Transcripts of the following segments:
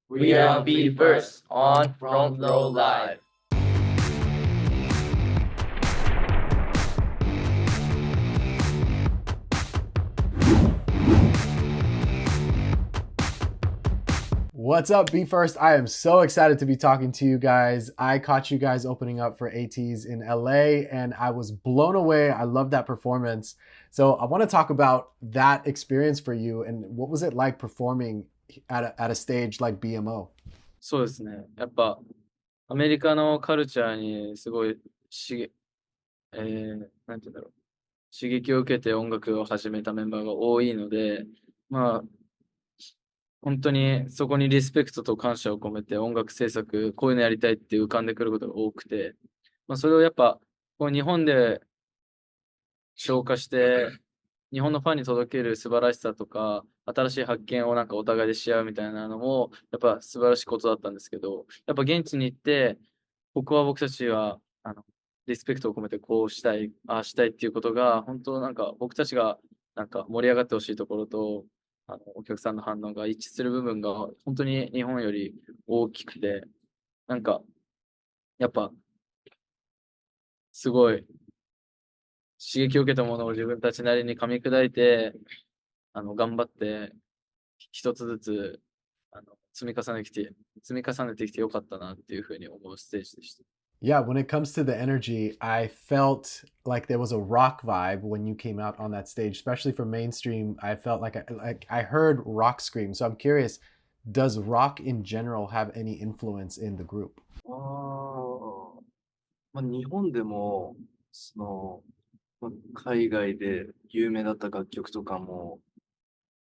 We are Be First on Front Row Live. What's up, Be First? I am so excited to be talking to you guys. I caught you guys opening up for ATEEZ in LA and I was blown away. I love that performance. So I want to talk about that experience for you and what was it like performing at a stage like BMO? そうですね。やっぱ、アメリカのカルチャーにすごいなんて言うんだろう。刺激を受けて音楽を始めたメンバーが多いので、まあ、本当にそこにリスペクトと感謝を込めて音楽制作、こういうのやりたいって浮かんでくることが多くて、それをやっぱ、こう日本で消化して、日本のファンに届ける素晴らしさとか、新しい発見をなんかお互いでし合うみたいなのも、やっぱ素晴らしいことだったんですけど、やっぱ現地に行って、ここは僕たちは、リスペクトを込めてこうしたい、ああしたいっていうことが、本当なんか僕たちがなんか盛り上がってほしいところと、お客さんの反応が一致する部分が本当に日本より大きくて、なんか、やっぱ、すごい刺激を受けたものを自分たちなりに噛み砕いて、頑張って、一つずつ、積み重ねてきてよかったなっていうふうに思うステージでした。Yeah, when it comes to the energy, I felt like there was a rock vibe when you came out on that stage, especially for mainstream. I felt like I heard rock scream. So I'm curious, does rock in general have any influence in the group? 日本でも、その、海外で有名だった楽曲とかも、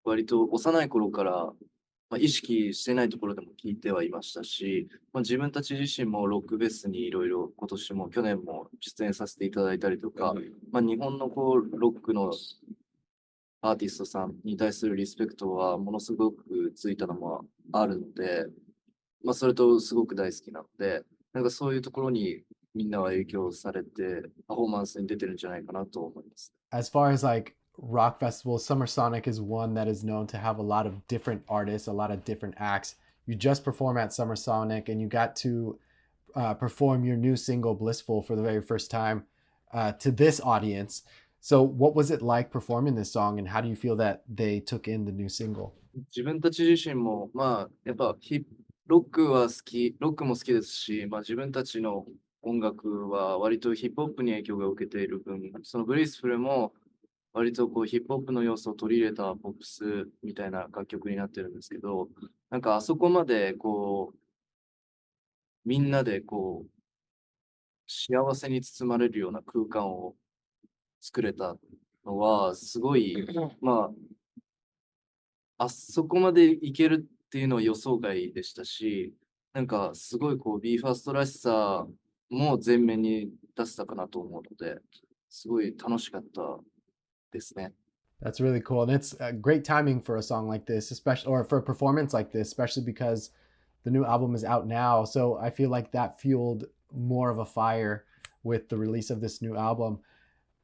割と幼い頃から、意識してないところでも聞いてはいましたし、自分たち自身もロックフェスにいろいろ今年も去年も出演させていただいたりとか、日本のロックのアーティストさんに対するリスペクトはものすごくついたのもあるので、それとすごく大好きなので、なんかそういうところにみんなは影響されて、パフォーマンスに出てるんじゃないかなと思います。As far as like rock festivals, Summer Sonic is one that is known to have a lot of different artists, a lot of different acts. You just perform at Summer Sonic and you got to perform your new single Blissful for the very first time to this audience. So, what was it like performing this song, and how do you feel that they took in the new single? 自分たち自身も、やっぱロックは好き、ロックも好きですし、自分たちの音楽は割とヒップホップに影響が受けている分、そのブリスフルも割とこうヒップホップの要素を取り入れたポップスみたいな楽曲になってるんですけど、なんかあそこまでこう、みんなでこう、幸せに包まれるような空間を作れたのは、すごい、あそこまでいけるっていうのは予想外でしたし、なんかすごいこう BE:FIRST らしさも前面に出せたかなと思うので、すごい楽しかったですね。That's really cool, and it's great timing for a song like this, especially or for a performance like this, especially because the new album is out now. So I feel like that fueled more of a fire with the release of this new album.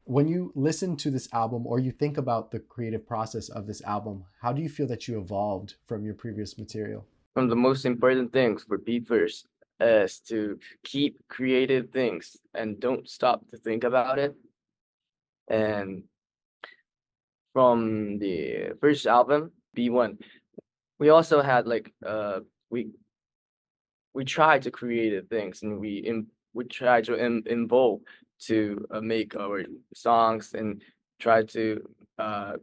When you listen to this album or you think about the creative process of this album, how do you feel that you evolved from your previous material? One of the most important things for Be First is to keep creative things and don't stop to think about it. And from the first album, B1, we also had like we tried to create things and we tried to involve to make our songs and try to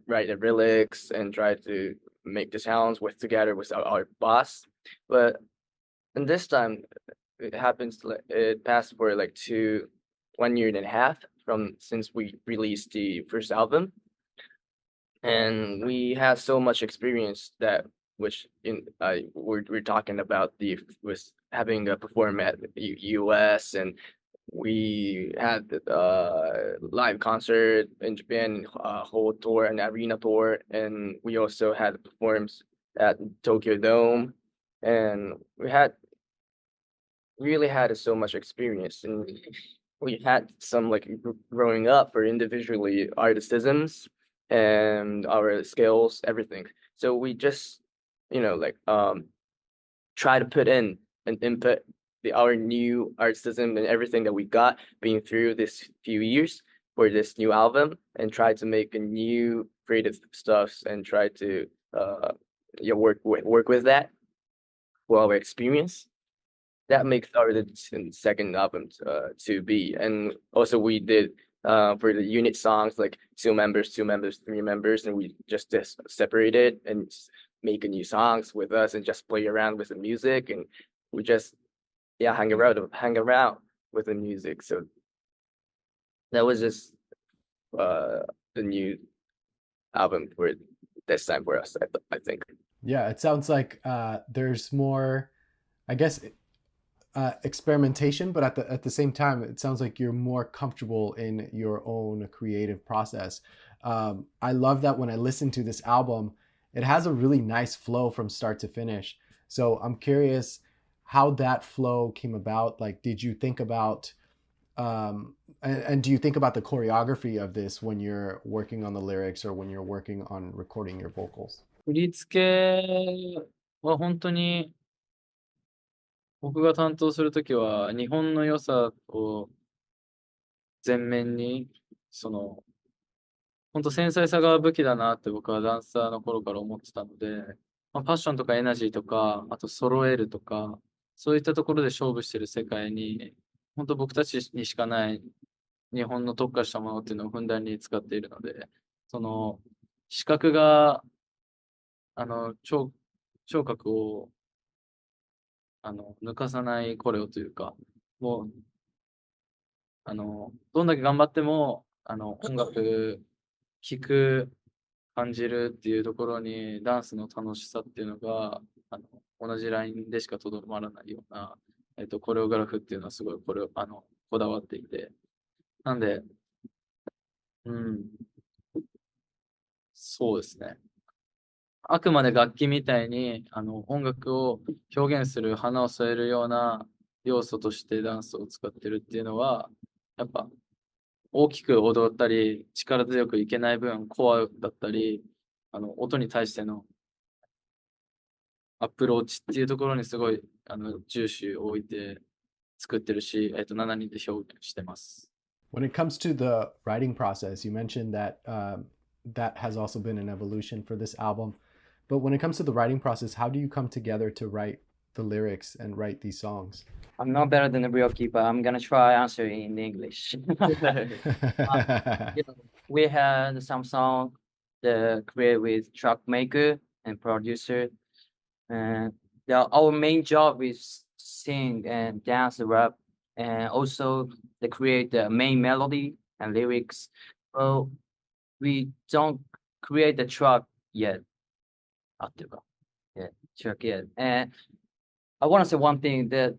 write the lyrics and try to make the sounds with together with our boss. But and this time it happens it passed for like 1 year and a half from since we released the first album, and we had so much experience that which in we're talking about the was having a perform at US, and we had live concert in Japan, whole tour and arena tour, and we also had performs at Tokyo Dome, and we had really had so much experience, and we had some like growing up for individually artisms and our skills, everything. So we just, like try to put in and input our new artism and everything that we got being through this few years for this new album, and try to make a new creative stuff and try to work with that for our experience. That makes our second album to be. And also we did for the unit songs like two members, 3 members, and we just separated and make a new songs with us and just play around with the music, and we just hang around with the music. So that was just the new album for this time for us, I think. Yeah, it sounds like there's more, I guess, experimentation, but at the same time, it sounds like you're more comfortable in your own creative process. I love that when I listen to this album, it has a really nice flow from start to finish. So I'm curious how that flow came about. Like, did you think about and do you think about the choreography of this when you're working on the lyrics or when you're working on recording your vocals? 振り付けは本当に僕が担当するときは日本の良さを前面に本当繊細さが武器だなって僕はダンサーの頃から思ってたので、パッションとかエナジーとか、あと揃えるとか、そういったところで勝負してる世界に、本当僕たちにしかない日本の特化したものっていうのをふんだんに使っているので、視覚が、聴覚を、抜かさないコレオというか、もう、どんだけ頑張っても、音楽、聴く、感じるっていうところに、ダンスの楽しさっていうのが、同じラインでしかとどまらないような、コレオグラフっていうのはすごいこだわっていて。なんで、そうですね。あくまで楽器みたいに、音楽を表現する花を添えるような要素としてダンスを使ってるっていうのは、やっぱ大きく踊ったり、力強くいけない分、コアだったり、音に対してのアプローチっていうところにすごい、重視を置いて作ってるし、7人で表現してます。When it comes to the writing process, you mentioned that that has also been an evolution for this album. But when it comes to the writing process, how do you come together to write the lyrics and write these songs? I'm not better than a real keeper. I'm gonna try answering in English. We had some song created with track maker and producer, and our main job is sing and dance, rap, and also to create the main melody and lyrics. Well, we don't create the track yet. Track yet. And I want to say one thing, that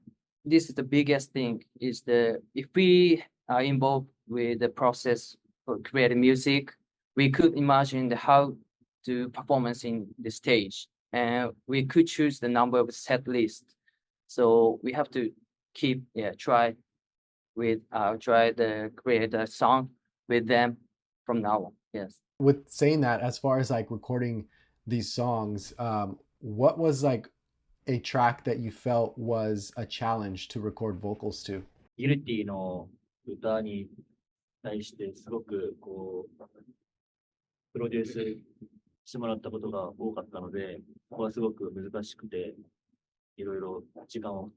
this is the biggest thing, is if we are involved with the process for creating music, we could imagine how to performance in the stage, and we could choose the number of set list. So we have to try to create a song with them from now on. Yes. With saying that, as far as like recording these songs, what was like a track that you felt was a challenge to record vocals to? ギルティの歌に対してすごくプロデュースしてもらったことが多かったので、ここはすごく難しくて、いろいろ時間を、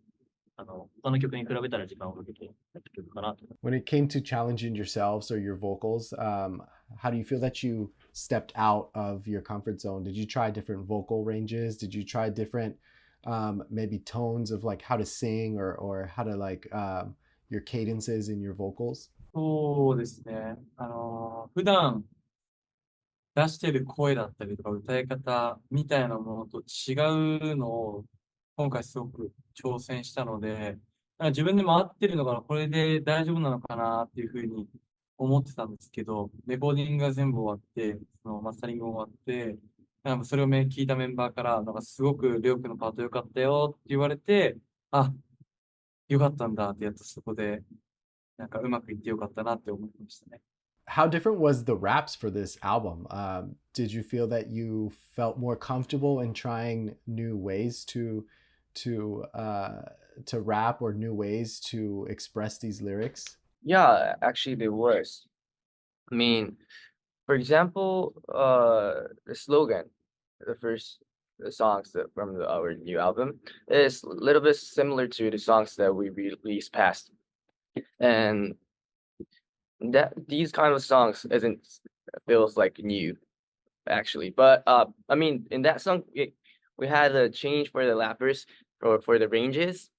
他の曲に比べたら時間をかけてやった曲かなと。When it came to challenging yourselves or your vocals, how do you feel that you stepped out of your comfort zone? Did you try different vocal ranges? Did you try different maybe tones of like how to sing or how to like your cadences in your vocals? そうですね。普段出してる声だったりとか歌い方みたいなものと違うのを今回すごく挑戦したので、なんか自分でも合ってるのかな、これで大丈夫なのかなっていうふうに思ってたんですけど、レコーディングが全部終わって、マスタリングも終わって、なんかそれを聞いたメンバーから、なんかすごくりょうくんのパート良かったよって言われて、あ、良かったんだってやっとそこで、なんかうまくいってよかったなって思いましたね。How different was the raps for this album? Did you feel that you felt more comfortable in trying new ways to to rap or new ways to express these lyrics? Yeah, actually there was. I mean, for example, the slogan, the first songs from our new album is a little bit similar to the songs that we released past, and that these kind of songs isn't feels like new actually. But I mean, in that song, we had a change for the lappers for the ranges.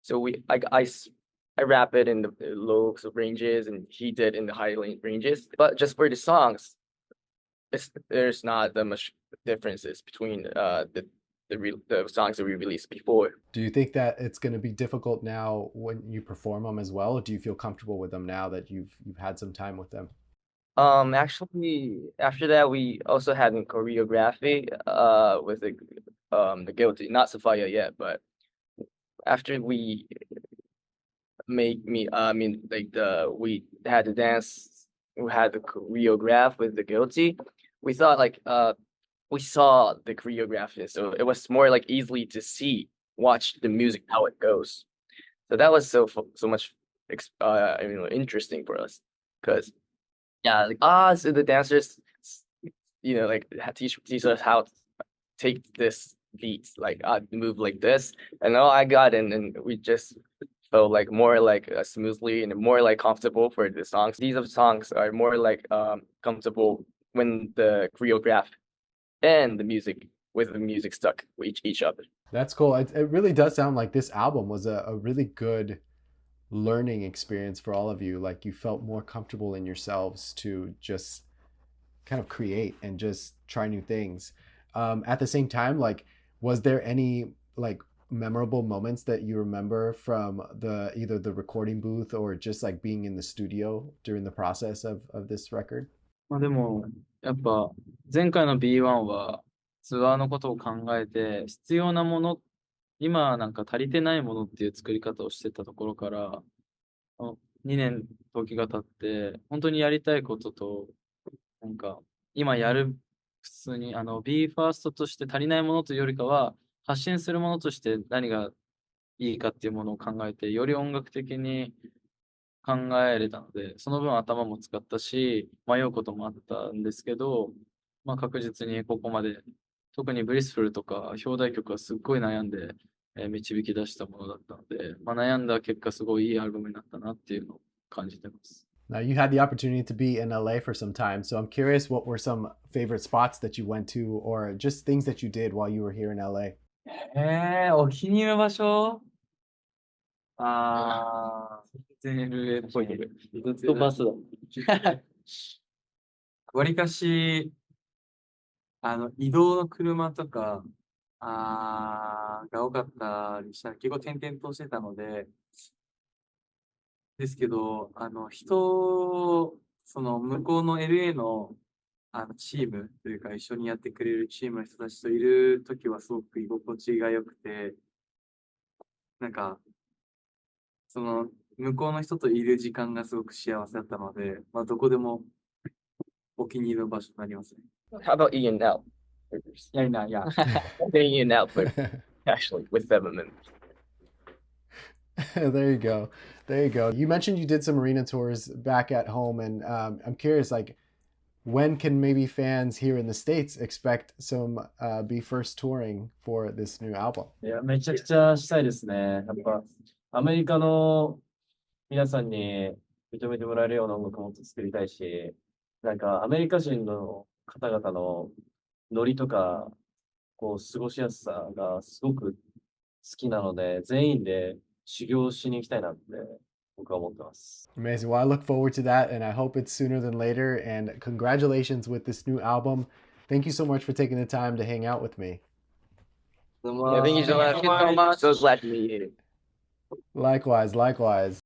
So I rap it in the low ranges, and he did in the high ranges. But just for the songs, there's not that much differences between the songs that we released before. Do you think that it's going to be difficult now when you perform them as well? Or do you feel comfortable with them now that you've had some time with them? Actually, after that, we also had a choreography with the guilty, not Sophia yet, but after we make me I mean like the we had the dance, we had the choreograph with the guilty. We thought like we saw the choreography, so it was more like easily to see, watch the music how it goes. So that was so much interesting for us, because yeah, like so the dancers, like teach us how to take this beat, like move like this, and all I got, and we just felt like more like smoothly and more like comfortable for the songs. These of songs are more like comfortable when the choreograph and the music with the music stuck with each other. That's cool. It really does sound like this album was a really good learning experience for all of you. Like you felt more comfortable in yourselves to just kind of create and just try new things. At the same time, like, was there any like memorable moments that you remember from either the recording booth or just like being in the studio during the process of this record? まあでも、やっぱ前回の B1 はツアーのことを考えて、必要なもの、今なんか足りてないものっていう作り方をしてたところから、2年時が経って、本当にやりたいことと、なんか今やる、普通にBE:FIRST として足りないものというよりかは、発信するものとして何がいいかっていうものを考えて、より音楽的に考えれたので、その分頭も使ったし、迷うこともあったんですけど、まあ確実にここまで、特にブリスフルとか表題曲はすっごい悩んで、導き出したものだったので、まあ、悩んだ結果すごいいいアルバムになったなっていうのを感じてます。Now, you had the opportunity to be in LA for some time, so I'm curious what were some favorite spots that you went to or just things that you did while you were here in LA? お気に入りの場所全然 LA っぽいけど。ずっとバスだ。わりかし、移動の車とか、が多かったりしたら結構転々としてたので、ですけど、その向こうの LA の、チームというか一緒にやってくれるチームの人たちといるときはすごく居心地が良くて、なんか、その向こうの人といる時間がすごく幸せだったので、まあどこでもお気に入りの場所になりますね。How about E&L? Yeah. E&L, but actually with 7 members. There you go. There you go. You mentioned you did some arena tours back at home, and I'm curious, like, when can maybe fans here in the States expect some BE:FIRST touring for this new album? いや、めちゃくちゃしたいですね。やっぱ、アメリカの皆さんに認めてもらえるような音楽をもっと作りたいし、なんかアメリカ人の方々のノリとか、こう、過ごしやすさがすごく好きなので、全員で修行しに行きたいなって僕は思ってます。 Amazing. Well, I look forward to that, and I hope it's sooner than later. And congratulations with this new album. Thank you so much for taking the time to hang out with me. Yeah, thank you so much. So glad to meet you. Likewise, likewise.